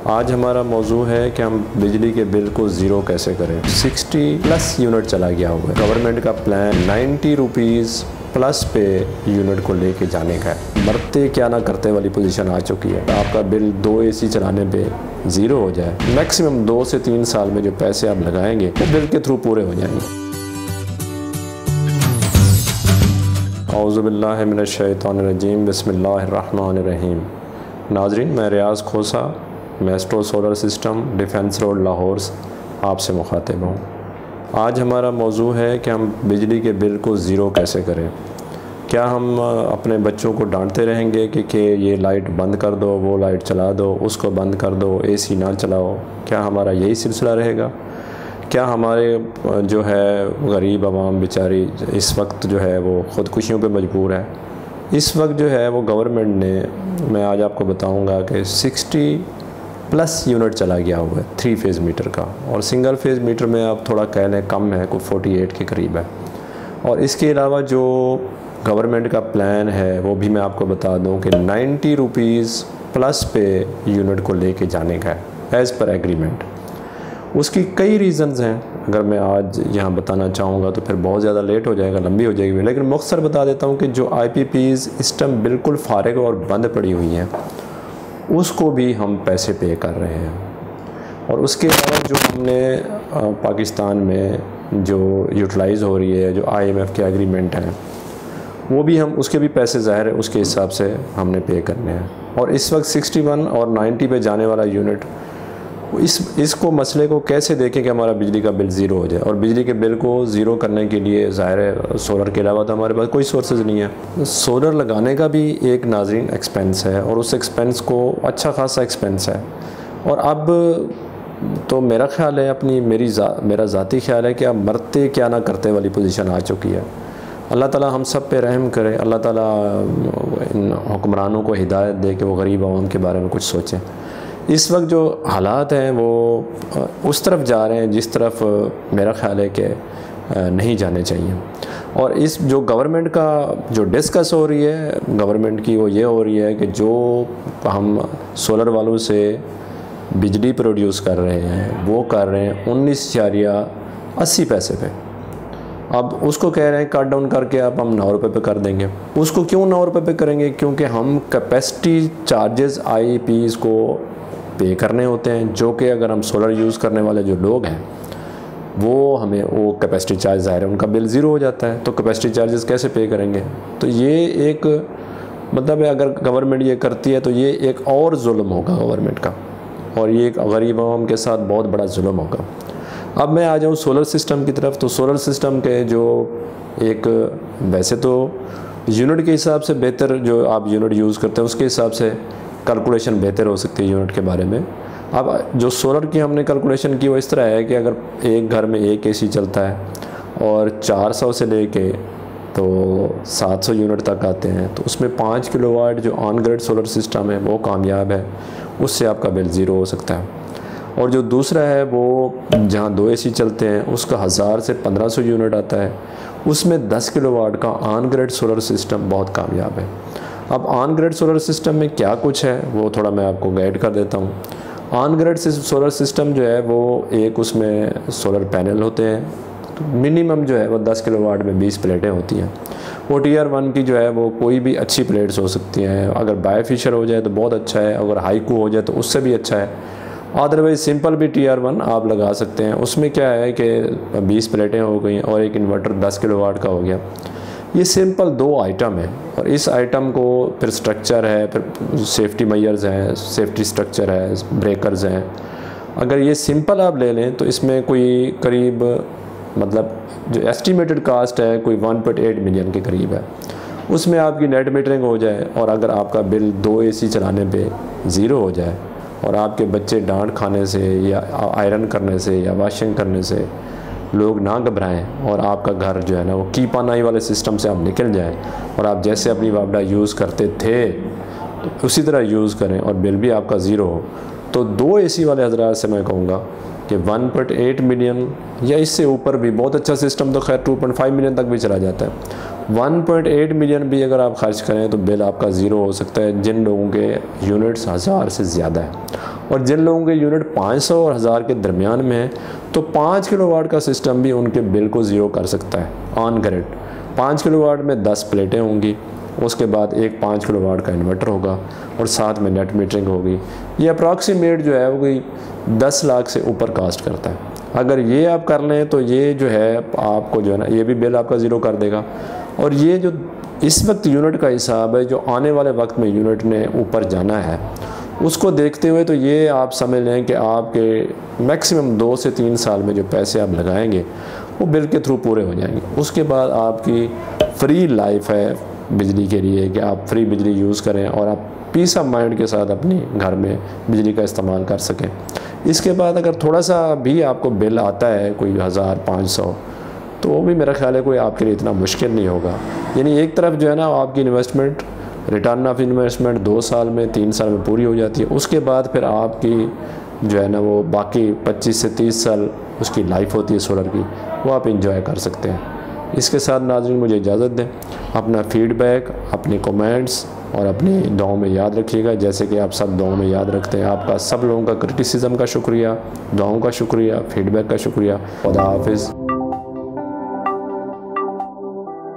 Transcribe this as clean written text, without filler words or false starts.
आज हमारा मौजू है कि हम बिजली के बिल को ज़ीरो कैसे करें। 60+ यूनिट चला गया हुआ है। गवर्नमेंट का प्लान 90 रुपीज़ प्लस पे यूनिट को लेके जाने का है। मरते क्या ना करते वाली पोजीशन आ चुकी है। आपका बिल 2 AC चलाने पे ज़ीरो हो जाए, मैक्सिमम 2 से 3 साल में जो पैसे आप लगाएंगे वो बिल के थ्रू पूरे हो जाएंगे। औज़ुबिल्लाहि मिनश्शैतानिर्रजीम, बिस्मिल्लाहिर्रहमानिर्रहीम। नाज़रीन, मैं Riaz Khosa, maestro solar system, defence road, Lahore आपसे मुखातिब हूँ। आज हमारा मौजू है कि हम बिजली के बिल को ज़ीरो कैसे करें। क्या हम अपने बच्चों को डांटते रहेंगे कि ये लाइट बंद कर दो, वो लाइट चला दो, उसको बंद कर दो, AC ना चलाओ? क्या हमारा यही सिलसिला रहेगा? क्या हमारे जो है गरीब आवाम बेचारी इस वक्त जो है वो ख़ुदकुशियों पे मजबूर है। इस वक्त जो है वो गवर्नमेंट ने, मैं आज आपको बताऊंगा कि 60+ यूनिट चला गया हुआ है 3 फेज़ मीटर का, और सिंगल फेज़ मीटर में आप थोड़ा कह लें कम है, कोई 48 के करीब है। और इसके अलावा जो गवर्नमेंट का प्लान है वो भी मैं आपको बता दूं कि 90 रुपीज़ प्लस पे यूनिट को लेके जाने का है एज़ पर एग्रीमेंट। उसकी कई रीज़न्स हैं, अगर मैं आज यहाँ बताना चाहूँगा तो फिर बहुत ज़्यादा लेट हो जाएगा, लंबी हो जाएगी, लेकिन मुख्तसर बता देता हूँ कि जो IPPs इस टाइम बिल्कुल फारिग और बंद पड़ी हुई हैं उसको भी हम पैसे पे कर रहे हैं। और उसके अलावा जो हमने पाकिस्तान में जो यूटिलाइज़ हो रही है, जो IMF के एग्रीमेंट हैं, वो भी हम उसके भी पैसे ज़ाहिर है उसके हिसाब से हमने पे करने हैं। और इस वक्त 61 और 90 पे जाने वाला यूनिट, इसको मसले को कैसे देखें कि हमारा बिजली का बिल ज़ीरो हो जाए। और बिजली के बिल को ज़ीरो करने के लिए ज़ाहिर है सोलर के अलावा तो हमारे पास कोई सोर्सेज नहीं है। सोलर लगाने का भी एक नाज़रीन एक्सपेंस है, और उस एक्सपेंस को अच्छा खासा एक्सपेंस है। और अब तो मेरा ख्याल है, मेरा ज़ाती ख्याल है कि अब मरते क्या ना करते वाली पोजीशन आ चुकी है। अल्लाह ताला हम सब पे रहम करे, अल्लाह ताला इन हुक्मरानों को हिदायत दे कि वो गरीब आवाम के बारे में कुछ सोचें। इस वक्त जो हालात हैं वो उस तरफ जा रहे हैं जिस तरफ मेरा ख्याल है कि नहीं जाने चाहिए। और इस जो गवर्नमेंट का जो डिस्कस हो रही है गवर्नमेंट की, वो ये हो रही है कि जो हम सोलर वालों से बिजली प्रोड्यूस कर रहे हैं वो कर रहे हैं 19.80 पैसे पे। अब उसको कह रहे हैं कट डाउन करके अब हम 9 रुपये पे कर देंगे। उसको क्यों 9 रुपये पे करेंगे? क्योंकि हम कैपेसिटी चार्जेस IPPs को पे करने होते हैं, जो कि अगर हम सोलर यूज़ करने वाले जो लोग हैं वो हमें वो कैपेसिटी चार्ज ज़ाहिर है उनका बिल ज़ीरो हो जाता है, तो कैपेसिटी चार्जेस कैसे पे करेंगे? तो ये एक मतलब है, अगर गवर्नमेंट ये करती है तो ये एक और जुल्म होगा गवर्नमेंट का, और ये एक गरीब आवाम के साथ बहुत बड़ा जुल्म होगा। अब मैं आ जाऊँ सोलर सिस्टम की तरफ। तो सोलर सिस्टम के जो एक वैसे तो यूनिट के हिसाब से बेहतर, जो आप यूनिट यूज़ करते हैं उसके हिसाब से कैलकुलेशन बेहतर हो सकती है यूनिट के बारे में। अब जो सोलर की हमने कैलकुलेशन की वो इस तरह है कि अगर एक घर में एक AC चलता है और 400 से लेके तो 700 यूनिट तक आते हैं, तो उसमें 5 किलोवाट जो ऑन ग्रिड सोलर सिस्टम है वो कामयाब है, उससे आपका बिल ज़ीरो हो सकता है। और जो दूसरा है वो जहाँ 2 AC चलते हैं उसका 1000 से 1500 यूनिट आता है, उसमें 10 किलोवाट का ऑन ग्रिड सोलर सिस्टम बहुत कामयाब है। अब ऑन ग्रिड सोलर सिस्टम में क्या कुछ है वो थोड़ा मैं आपको गाइड कर देता हूँ। ऑन ग्रिड सोलर सिस्टम जो है वो एक उसमें सोलर पैनल होते हैं, तो मिनिमम जो है वो 10 किलोवाट में 20 प्लेटें होती हैं। वो Tier 1 की जो है वो कोई भी अच्छी प्लेट्स हो सकती हैं, अगर बायफिशर हो जाए तो बहुत अच्छा है, अगर हाईकू हो जाए तो उससे भी अच्छा है। अदरवाइज सिंपल भी Tier 1 आप लगा सकते हैं। उसमें क्या है कि 20 प्लेटें हो गई और एक इन्वर्टर 10 किलोवाट का हो गया। ये सिंपल 2 आइटम है, और इस आइटम को फिर स्ट्रक्चर है, फिर सेफ्टी मेजर्स हैं, सेफ्टी स्ट्रक्चर है, ब्रेकर्स हैं। अगर ये सिंपल आप ले लें तो इसमें कोई करीब मतलब जो एस्टिमेटेड कास्ट है कोई 1.8 मिलियन के करीब है। उसमें आपकी नेट मीटरिंग हो जाए, और अगर आपका बिल 2 AC चलाने पे ज़ीरो हो जाए और आपके बच्चे डांट खाने से या आयरन करने से या वॉशिंग करने से लोग ना घबराएं, और आपका घर जो है ना वो की पानाई वाले सिस्टम से आप निकल जाएं, और आप जैसे अपनी वापडा यूज़ करते थे तो उसी तरह यूज़ करें और बिल भी आपका ज़ीरो हो, तो 2 AC वाले हज़रात से मैं कहूँगा कि 1.8 मिलियन या इससे ऊपर भी बहुत अच्छा सिस्टम तो खैर 2.5 मिलियन तक भी चला जाता है। 1.8 मिलियन भी अगर आप खर्च करें तो बिल आपका ज़ीरो हो सकता है, जिन लोगों के यूनिट्स 1000 से ज़्यादा है। और जिन लोगों के यूनिट 500 और 1000 के दरमियान में है तो 5 किलोवाट का सिस्टम भी उनके बिल को ज़ीरो कर सकता है ऑन ग्रिड। 5 किलोवाट में 10 प्लेटें होंगी, उसके बाद एक 5 किलोवाट का इन्वर्टर होगा और साथ में नेट मीटरिंग होगी। ये अप्रॉक्सीमेट जो है वो कोई 10 लाख से ऊपर कास्ट करता है। अगर ये आप कर लें तो ये जो है आपको जो है ना, ये भी बिल आपका ज़ीरो कर देगा। और ये जो इस वक्त यूनिट का हिसाब है, जो आने वाले वक्त में यूनिट ने ऊपर जाना है, उसको देखते हुए तो ये आप समझ लें कि आपके मैक्सिमम 2 से 3 साल में जो पैसे आप लगाएंगे वो बिल के थ्रू पूरे हो जाएंगे। उसके बाद आपकी फ्री लाइफ है बिजली के लिए कि आप फ्री बिजली यूज़ करें और आप पीस ऑफ माइंड के साथ अपने घर में बिजली का इस्तेमाल कर सकें। इसके बाद अगर थोड़ा सा भी आपको बिल आता है कोई 1500, तो वो भी मेरा ख्याल है कोई आपके लिए इतना मुश्किल नहीं होगा। यानी एक तरफ जो है ना आपकी इन्वेस्टमेंट, रिटर्न ऑफ इन्वेस्टमेंट 2 साल में 3 साल में पूरी हो जाती है। उसके बाद फिर आपकी जो है ना वो बाकी 25 से 30 साल उसकी लाइफ होती है सोलर की, वो आप इंजॉय कर सकते हैं। इसके साथ नाज़रीन मुझे इजाज़त दें। अपना फीडबैक, अपने कमेंट्स और अपनी दुआओं में याद रखिएगा, जैसे कि आप सब दुआओं में याद रखते हैं। आपका सब लोगों का क्रिटिसिज्म का शुक्रिया, दुआओं का शुक्रिया, फीडबैक का शुक्रिया। खुदा हाफिज़।